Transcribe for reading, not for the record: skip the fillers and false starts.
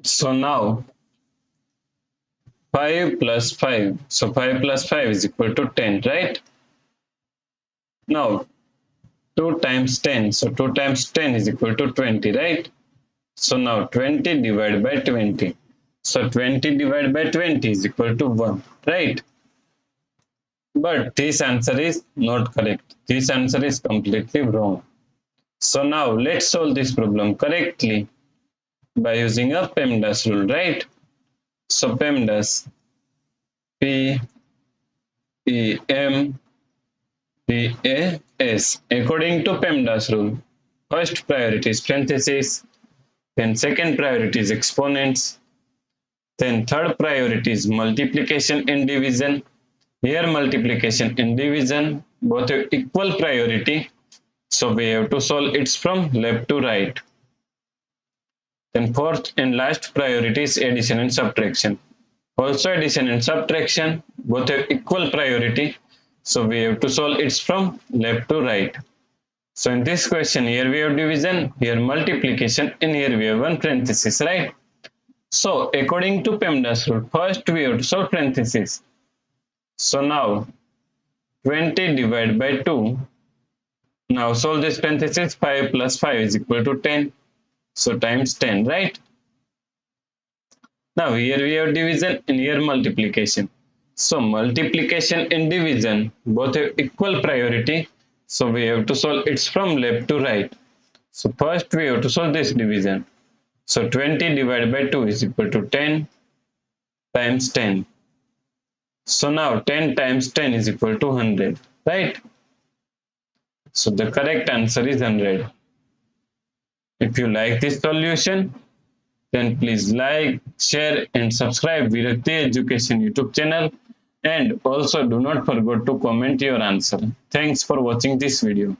So now 5 plus 5. So 5 plus 5 is equal to 10, right? Now 2 times 10. So 2 times 10 is equal to 20, right? So now 20 divided by 20. So 20 divided by 20 is equal to 1, right? But this answer is not correct. This answer is completely wrong. So now let's solve this problem correctly by using a PEMDAS rule, right? So PEMDAS, P E M D A S. According to PEMDAS rule, first priority is parentheses, then second priority is exponents, then third priority is multiplication and division. Here multiplication and division both have equal priority, so we have to solve it from left to right. Then fourth and last priority is addition and subtraction. Also addition and subtraction both have equal priority, so we have to solve it from left to right. So in this question, here we have division, here multiplication, and here we have one parenthesis, right? So according to PEMDAS rule, first we have to solve parenthesis. So now 20 divided by 2. Now solve this parenthesis. 5 plus 5 is equal to 10. So times 10, right? Now here we have division and here multiplication. So multiplication and division both have equal priority. So we have to solve it from left to right. So first we have to solve this division. So 20 divided by 2 is equal to 10 times 10. So now 10 times 10 is equal to 100, right? So the correct answer is 100. If you like this solution, then please like, share and subscribe Virakti Education YouTube channel, and also do not forget to comment your answer. Thanks for watching this video.